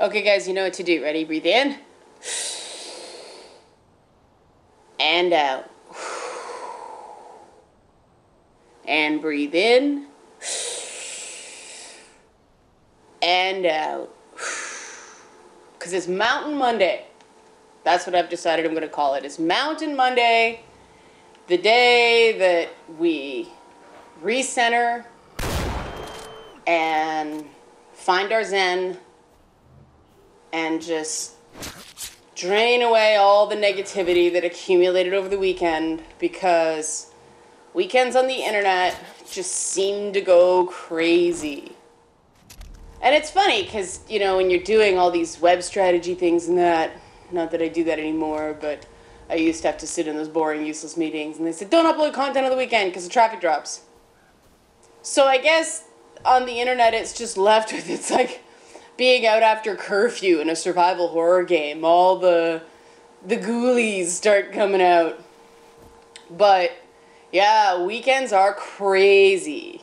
Okay, guys, you know what to do. Ready? Breathe in. And out. And breathe in. And out. Because it's Mountain Monday. That's what I've decided I'm going to call it. It's Mountain Monday. The day that we recenter and find our zen and just drain away all the negativity that accumulated over the weekend, because weekends on the internet just seem to go crazy. And it's funny because, you know, when you're doing all these web strategy things and that, not that I do that anymore, but I used to have to sit in those boring, useless meetings, and they said, don't upload content on the weekend because the traffic drops. So I guess on the internet it's just left with, it's like being out after curfew in a survival horror game. All the ghoulies start coming out. But yeah, weekends are crazy.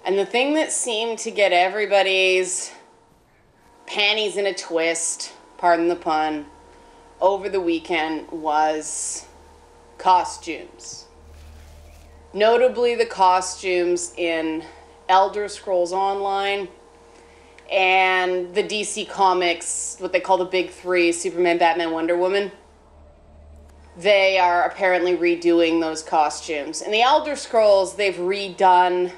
And the thing that seemed to get everybody's panties in a twist, pardon the pun, over the weekend was costumes. Notably the costumes in Elder Scrolls Online and the DC Comics, what they call the Big Three, Superman, Batman, Wonder Woman. They are apparently redoing those costumes. In the Elder Scrolls, they've redone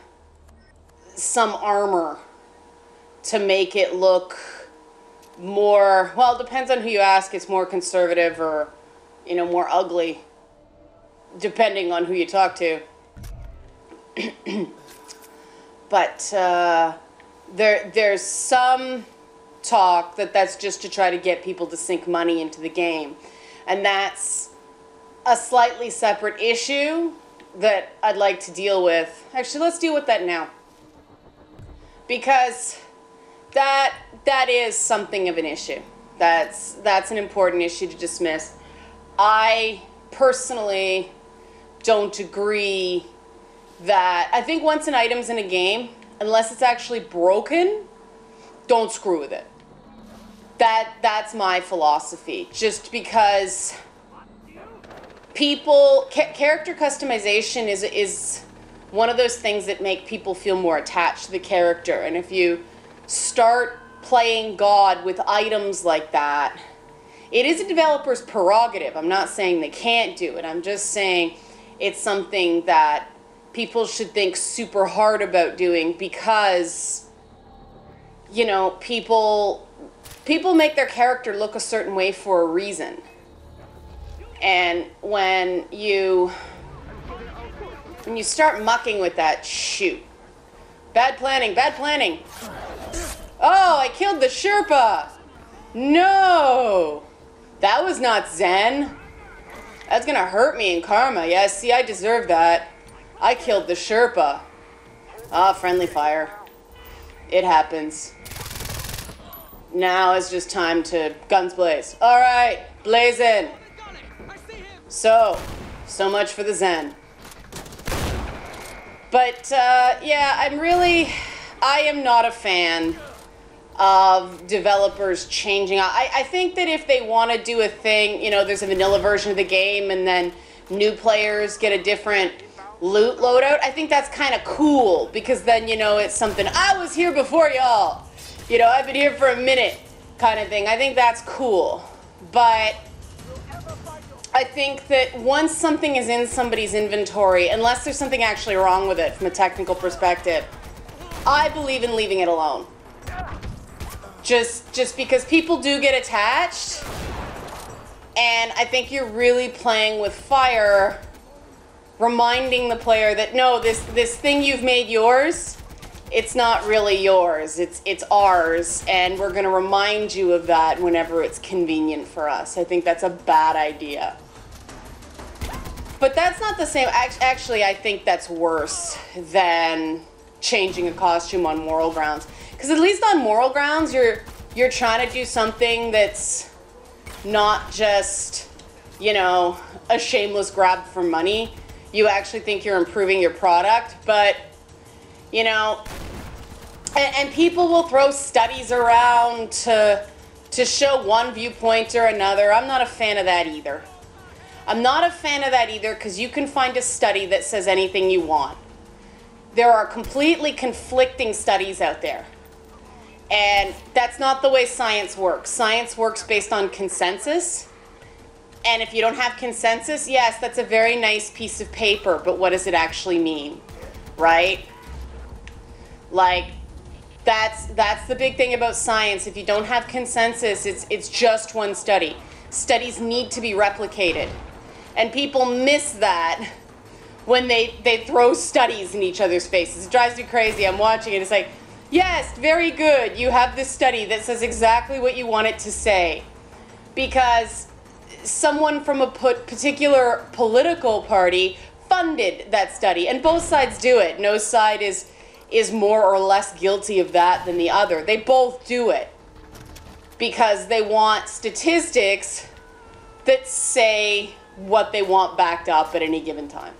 some armor to make it look more, well, it depends on who you ask. It's more conservative or, you know, more ugly, depending on who you talk to. But there's some talk that that's just to try to get people to sink money into the game. And that's a slightly separate issue that I'd like to deal with. Actually, let's deal with that now. Because that is something of an issue. That's an important issue to dismiss. I personally don't agree that, I think once an item's in a game, unless it's actually broken, don't screw with it. That's my philosophy. Just because character customization is one of those things that make people feel more attached to the character. And if you start playing God with items like that, it is a developer's prerogative. I'm not saying they can't do it. I'm just saying it's something that people should think super hard about doing, because, you know, people make their character look a certain way for a reason. And when you start mucking with that, shoot. Bad planning, bad planning. Oh, I killed the Sherpa. No, that was not Zen. That's gonna hurt me in karma. Yeah, see, I deserve that. I killed the Sherpa. Ah, friendly fire. It happens. Now it's just time to guns blaze. All right, blazing. So much for the Zen. But yeah, I am not a fan of developers changing. I think that if they want to do a thing, you know, there's a vanilla version of the game and then new players get a different loot loadout, I think that's kind of cool, because then, you know, it's something, I was here before y'all, you know, I've been here for a minute kind of thing. I think that's cool. But I think that once something is in somebody's inventory, unless there's something actually wrong with it from a technical perspective, I believe in leaving it alone. Just because people do get attached, and I think you're really playing with fire, reminding the player that no, this thing you've made yours, it's not really yours, it's ours, and we're going to remind you of that whenever it's convenient for us. I think that's a bad idea. But that's not the same. Actually, I think that's worse than changing a costume on moral grounds. Because at least on moral grounds, you're trying to do something that's not just, you know, a shameless grab for money. You actually think you're improving your product. But, you know, And people will throw studies around to show one viewpoint or another. I'm not a fan of that either. I'm not a fan of that either because you can find a study that says anything you want. There are completely conflicting studies out there. And that's not the way science works. Science works based on consensus. And if you don't have consensus, yes, that's a very nice piece of paper, but what does it actually mean, right? Like, that's the big thing about science. If you don't have consensus, it's just one study. Studies need to be replicated. And people miss that when they throw studies in each other's faces. It drives me crazy. I'm watching it. It's like, yes, very good. You have this study that says exactly what you want it to say. Because someone from a particular political party funded that study. And both sides do it. No side is more or less guilty of that than the other. They both do it because they want statistics that say what they want backed up at any given time.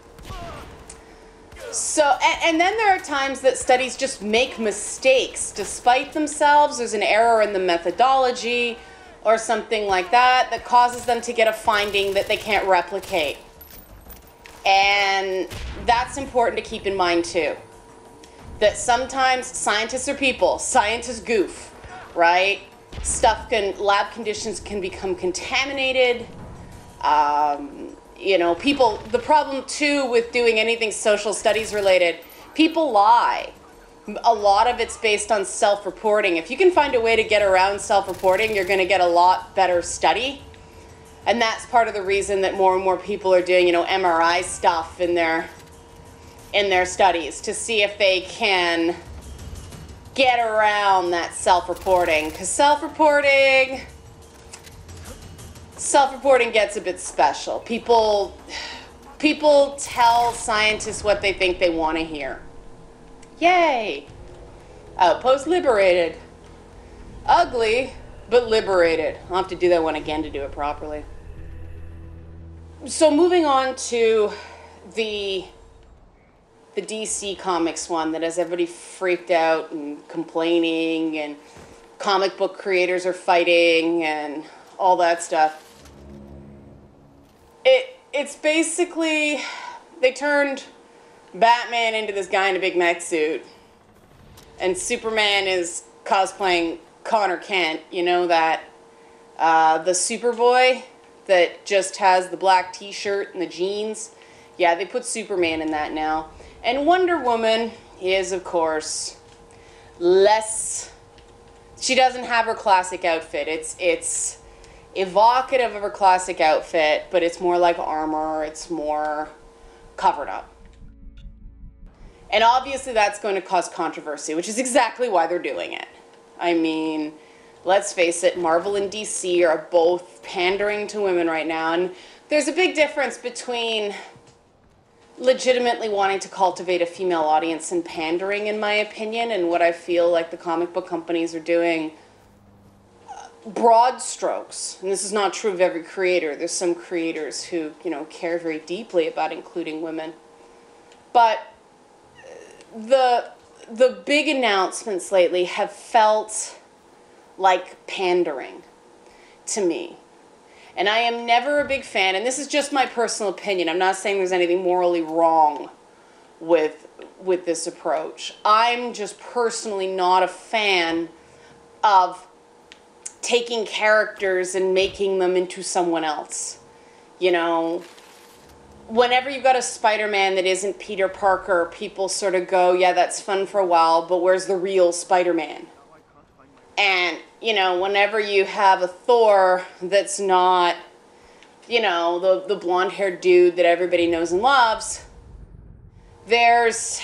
So, and then there are times that studies just make mistakes despite themselves. There's an error in the methodology or something like that that causes them to get a finding that they can't replicate. And that's important to keep in mind too. That sometimes scientists are people, scientists goof, right? Lab conditions can become contaminated. You know, people, the problem too with doing anything social studies related, people lie. A lot of it's based on self-reporting. If you can find a way to get around self-reporting, you're going to get a lot better study. And that's part of the reason that more and more people are doing, you know, MRI stuff in their studies to see if they can get around that self-reporting. Because self-reporting gets a bit special. People tell scientists what they think they want to hear. Yay! Outpost liberated. Ugly, but liberated. I'll have to do that one again to do it properly. So moving on to the DC Comics one that has everybody freaked out and complaining, and comic book creators are fighting and all that stuff. It's basically, they turned Batman into this guy in a big mech suit, and Superman is cosplaying Connor Kent, you know, that the Superboy that just has the black t-shirt and the jeans. Yeah, they put Superman in that now. And Wonder Woman is, of course, less, she doesn't have her classic outfit. It's evocative of her classic outfit, but it's more like armor, it's more covered up. And obviously that's going to cause controversy, which is exactly why they're doing it. I mean, let's face it, Marvel and DC are both pandering to women right now, and there's a big difference between legitimately wanting to cultivate a female audience and pandering, in my opinion, and what I feel like the comic book companies are doing. Broad strokes, and this is not true of every creator. There's some creators who, you know, care very deeply about including women. But the big announcements lately have felt like pandering to me. And I am never a big fan, and this is just my personal opinion. I'm not saying there's anything morally wrong with this approach. I'm just personally not a fan of taking characters and making them into someone else. You know, whenever you've got a Spider-Man that isn't Peter Parker, people sort of go, yeah, that's fun for a while, but where's the real Spider-Man? And, you know, whenever you have a Thor that's not, you know, the blonde-haired dude that everybody knows and loves, there's,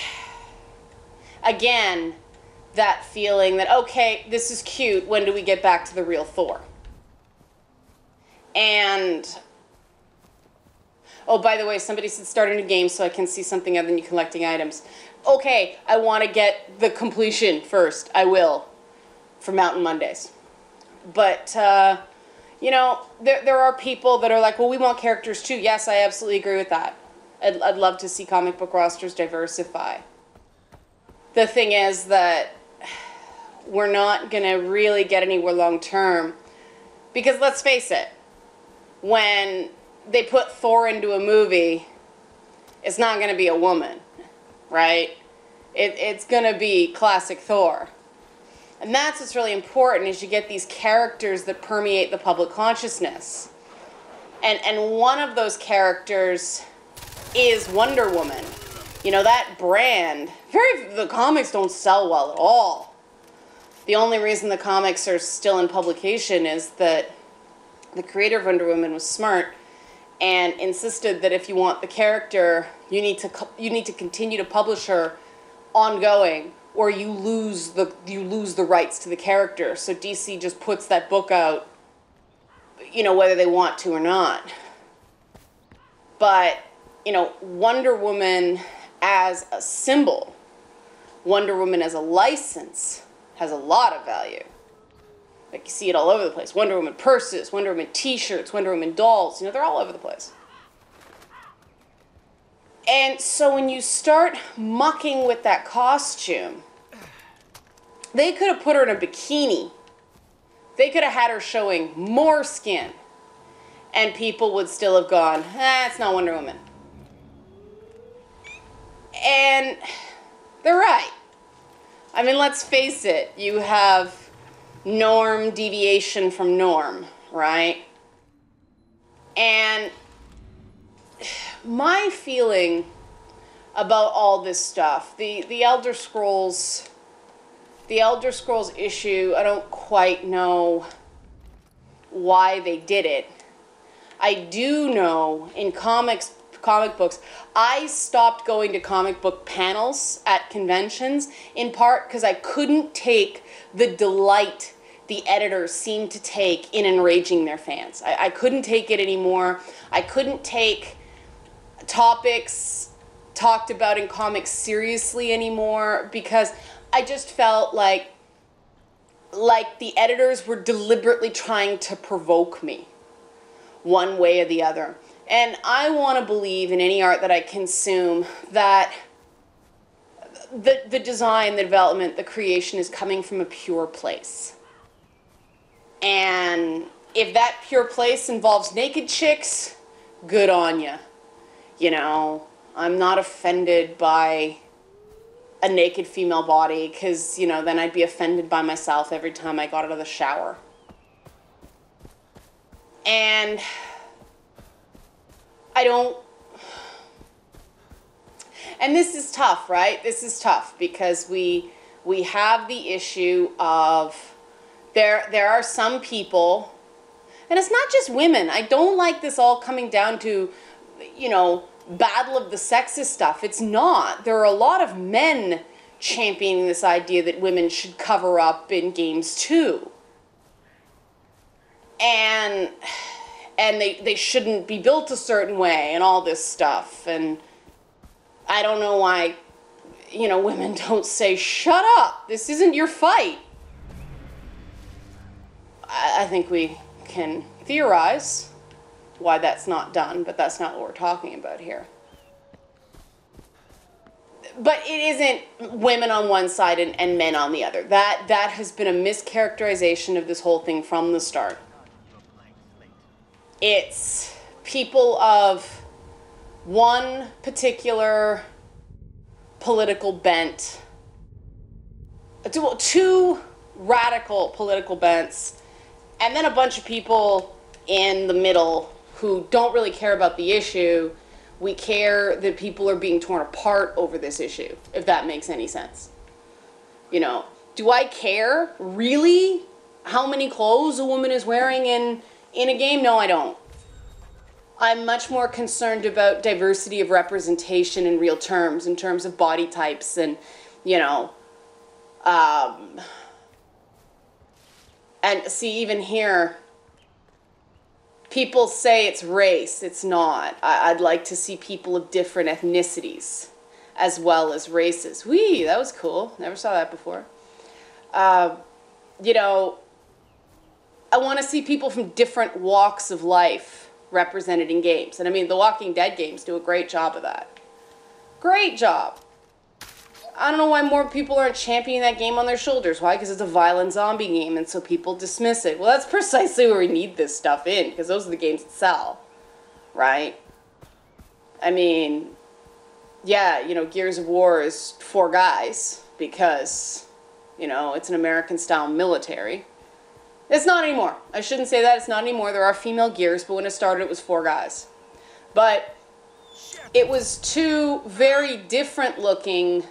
again, that feeling that, okay, this is cute, when do we get back to the real Thor? And, oh, by the way, somebody said start a new game so I can see something other than you collecting items. Okay, I want to get the completion first. I will, for Mountain Mondays. But, you know, there are people that are like, well, we want characters too. Yes, I absolutely agree with that. I'd love to see comic book rosters diversify. The thing is that we're not going to really get anywhere long term. Because let's face it, when they put Thor into a movie, it's not going to be a woman, right? It's going to be classic Thor. And that's what's really important, is you get these characters that permeate the public consciousness. And one of those characters is Wonder Woman. You know, that brand, the comics don't sell well at all. The only reason the comics are still in publication is that the creator of Wonder Woman was smart and insisted that if you want the character, you need to continue to publish her ongoing, or you lose the rights to the character. So DC just puts that book out, you know, whether they want to or not. But, you know, Wonder Woman as a symbol, Wonder Woman as a license, has a lot of value. Like, you see it all over the place. Wonder Woman purses, Wonder Woman t-shirts, Wonder Woman dolls, you know, they're all over the place. And so when you start mucking with that costume, they could have put her in a bikini. They could have had her showing more skin, and people would still have gone, it's not Wonder Woman. And they're right. I mean, let's face it, you have norm deviation from norm, right? And my feeling about all this stuff, the Elder Scrolls issue, I don't quite know why they did it. I do know in comic books, I stopped going to comic book panels at conventions, in part because I couldn't take the delight the editors seemed to take in enraging their fans. I couldn't take it anymore. I couldn't take topics talked about in comics seriously anymore, because I just felt like the editors were deliberately trying to provoke me one way or the other. And I want to believe in any art that I consume that the design, the development, the creation is coming from a pure place. And if that pure place involves naked chicks, good on ya. You know, I'm not offended by a naked female body, because, you know, then I'd be offended by myself every time I got out of the shower. And and this is tough, right? This is tough because we have the issue of there are some people, and it's not just women. I don't like this all coming down to, you know, battle of the sexes stuff. It's not. There are a lot of men championing this idea that women should cover up in games too. And they shouldn't be built a certain way and all this stuff. And I don't know why, you know, women don't say, shut up, this isn't your fight. I think we can theorize why that's not done, but that's not what we're talking about here. But it isn't women on one side and men on the other. That has been a mischaracterization of this whole thing from the start. It's people of one particular political bent, two radical political bents, and then a bunch of people in the middle who don't really care about the issue. We care that people are being torn apart over this issue, if that makes any sense. You know, do I care, really, how many clothes a woman is wearing in a game? No, I don't. I'm much more concerned about diversity of representation in real terms, in terms of body types and, you know, and see, even here, people say it's race. It's not. I'd like to see people of different ethnicities as well as races. Whee, that was cool. Never saw that before. You know, I want to see people from different walks of life represented in games. And I mean, the Walking Dead games do a great job of that. Great job. I don't know why more people aren't championing that game on their shoulders. Why? Because it's a violent zombie game, and so people dismiss it. Well, that's precisely where we need this stuff in, because those are the games that sell, right? I mean, yeah, you know, Gears of War is 4 guys, because, you know, it's an American-style military. It's not anymore. I shouldn't say that. It's not anymore. There are female Gears, but when it started, it was 4 guys. But it was 2 very different-looking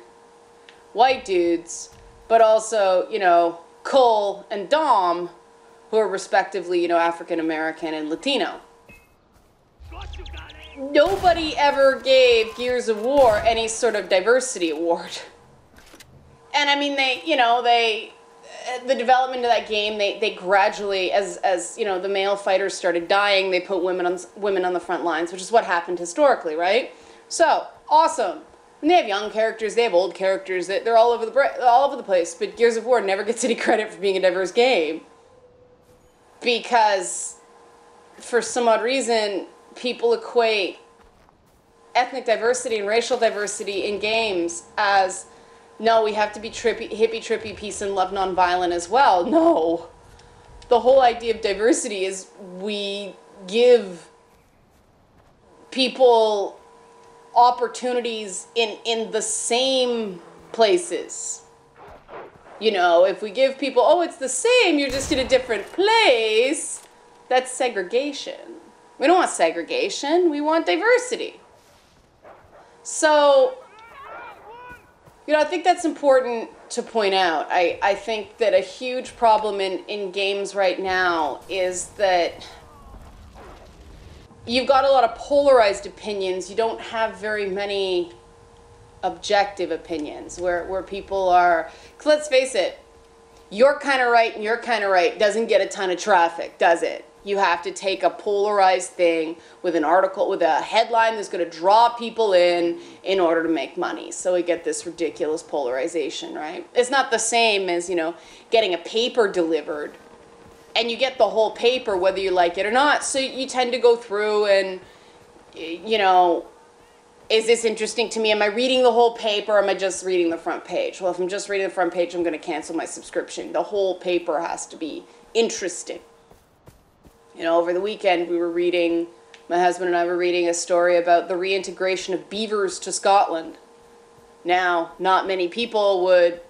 white dudes, but also, you know, Cole and Dom, who are respectively, you know, African-American and Latino. Nobody ever gave Gears of War any sort of diversity award. And I mean, the development of that game, they gradually, as you know, the male fighters started dying, they put women on the front lines, which is what happened historically, right? So, awesome. And they have young characters, they have old characters, they're all over the place, but Gears of War never gets any credit for being a diverse game. Because, for some odd reason, people equate ethnic diversity and racial diversity in games as, no, we have to be hippie-trippy, peace and love, nonviolent as well. No. The whole idea of diversity is we give people opportunities in the same places. You know, if we give people, oh, it's the same, you're just in a different place, that's segregation. We don't want segregation, we want diversity. So, you know, I think that's important to point out. I think that a huge problem in games right now is that you've got a lot of polarized opinions. You don't have very many objective opinions where people are, 'cause let's face it, you're kind of right and you're kind of right doesn't get a ton of traffic, does it? You have to take a polarized thing with an article, with a headline that's going to draw people in order to make money. So we get this ridiculous polarization, right? It's not the same as, you know, getting a paper delivered and you get the whole paper whether you like it or not. So you tend to go through and, you know, is this interesting to me? Am I reading the whole paper or am I just reading the front page? Well, if I'm just reading the front page, I'm going to cancel my subscription. The whole paper has to be interesting. You know, over the weekend we were reading, my husband and I were reading a story about the reintegration of beavers to Scotland. Now, not many people would,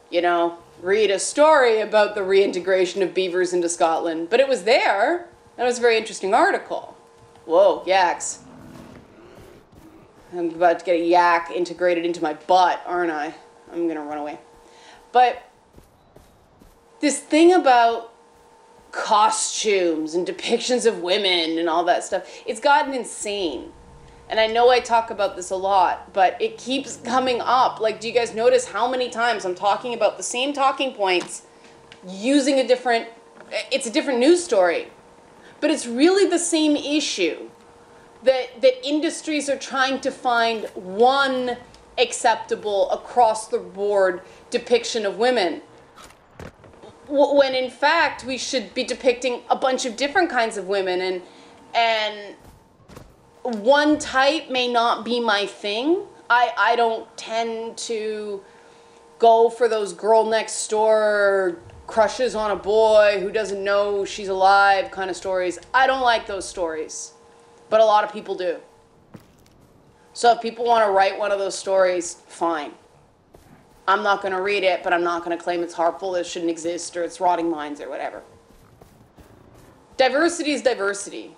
you know, read a story about the reintegration of beavers into Scotland, but it was there, and it was a very interesting article. Whoa, yaks. I'm about to get a yak integrated into my butt, aren't I? I'm gonna run away. But this thing about costumes and depictions of women and all that stuff, it's gotten insane. And I know I talk about this a lot, but it keeps coming up. Like, do you guys notice how many times I'm talking about the same talking points using a different, it's a different news story, but it's really the same issue. That industries are trying to find one acceptable across the board depiction of women, when in fact we should be depicting a bunch of different kinds of women, and one type may not be my thing. I don't tend to go for those girl next door crushes on a boy who doesn't know she's alive kind of stories. I don't like those stories, but a lot of people do. So if people want to write one of those stories, fine. I'm not going to read it, but I'm not going to claim it's harmful, it shouldn't exist, or it's rotting minds, or whatever. Diversity is diversity.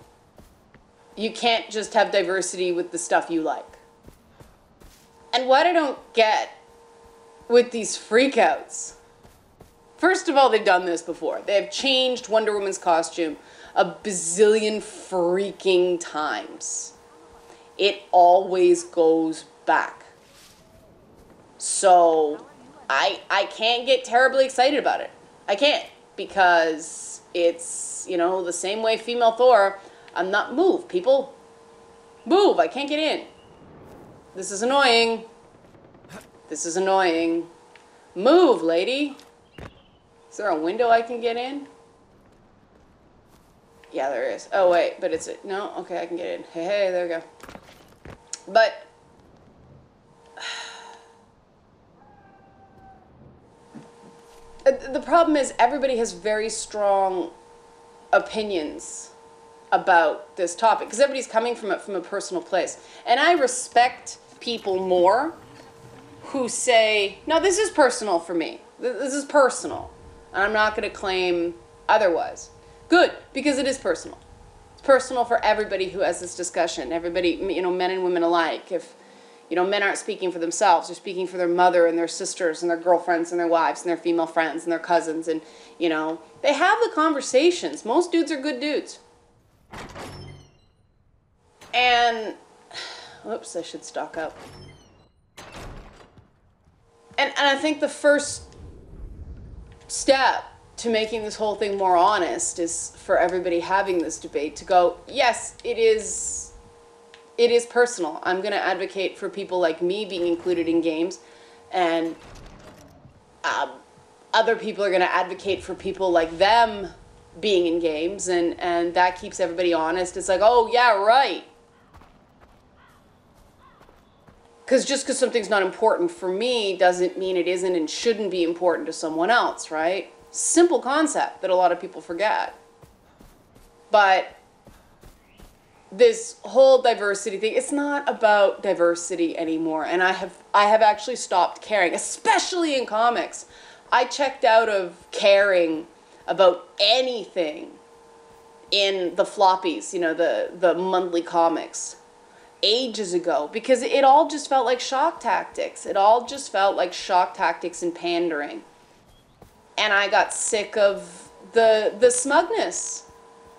You can't just have diversity with the stuff you like. And what I don't get with these freakouts, first of all, they've done this before. They have changed Wonder Woman's costume a bazillion freaking times. It always goes back. So I can't get terribly excited about it. I can't, because it's, you know, the same way female Thor. I'm not, move, people. Move, I can't get in. This is annoying. This is annoying. Move, lady. Is there a window I can get in? Yeah, there is. Oh, wait, but it's, no? Okay, I can get in. Hey, there we go. But The problem is everybody has very strong opinions about this topic because everybody's coming from it from a personal place. And I respect people more who say, no, this is personal for me. This is personal. And I'm not going to claim otherwise. Good, because it is personal. It's personal for everybody who has this discussion. Everybody, you know, men and women alike. If, you know, men aren't speaking for themselves, they're speaking for their mother and their sisters and their girlfriends and their wives and their female friends and their cousins. And, you know, they have the conversations. Most dudes are good dudes. And, whoops, I should stock up. And I think the first step to making this whole thing more honest is for everybody having this debate to go, yes, it is personal. I'm going to advocate for people like me being included in games, and other people are going to advocate for people like them being in games, and that keeps everybody honest. It's like, oh, yeah, right. Because just because something's not important for me doesn't mean it isn't and shouldn't be important to someone else, right? Simple concept that a lot of people forget. But this whole diversity thing, it's not about diversity anymore. And I have actually stopped caring, especially in comics. I checked out of caring about anything in the floppies, you know, the monthly comics, ages ago, because it all just felt like shock tactics. It all just felt like shock tactics and pandering. And I got sick of the smugness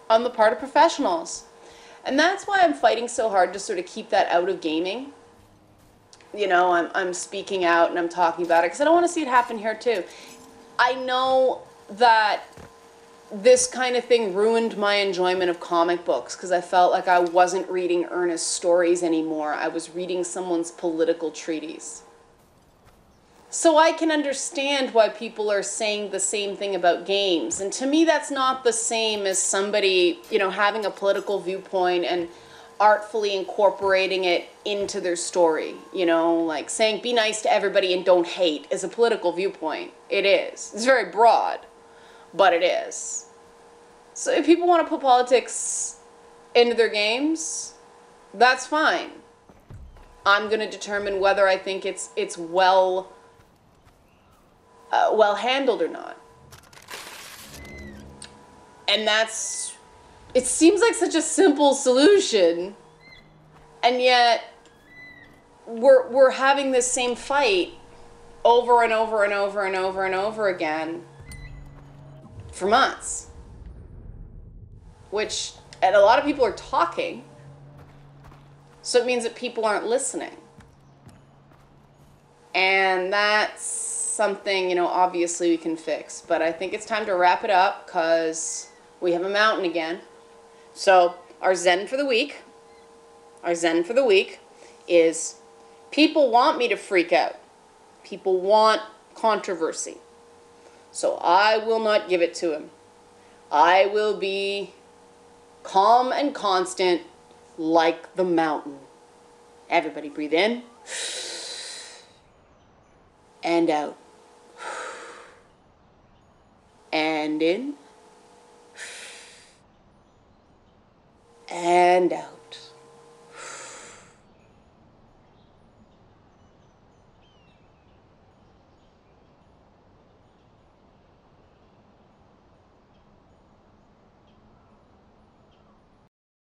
on the part of professionals. And that's why I'm fighting so hard to sort of keep that out of gaming. You know, I'm speaking out and I'm talking about it because I don't want to see it happen here too. I know that this kind of thing ruined my enjoyment of comic books because I felt like I wasn't reading earnest stories anymore. I was reading someone's political treatise. So I can understand why people are saying the same thing about games. And to me, that's not the same as somebody, you know, having a political viewpoint and artfully incorporating it into their story. You know, like saying be nice to everybody and don't hate is a political viewpoint. It is. It's very broad, but it is. So if people want to put politics into their games, that's fine. I'm going to determine whether I think it's well handled or not. And that's, it seems like such a simple solution, and yet we're having this same fight over and over and over and over and over again for months. Which, and a lot of people are talking, so it means that people aren't listening. And that's something, you know, obviously we can fix. But I think it's time to wrap it up because we have a mountain again. So our Zen for the week is people want me to freak out. People want controversy. So I will not give it to him. I will be calm and constant like the mountain. Everybody breathe in and out. And in and out.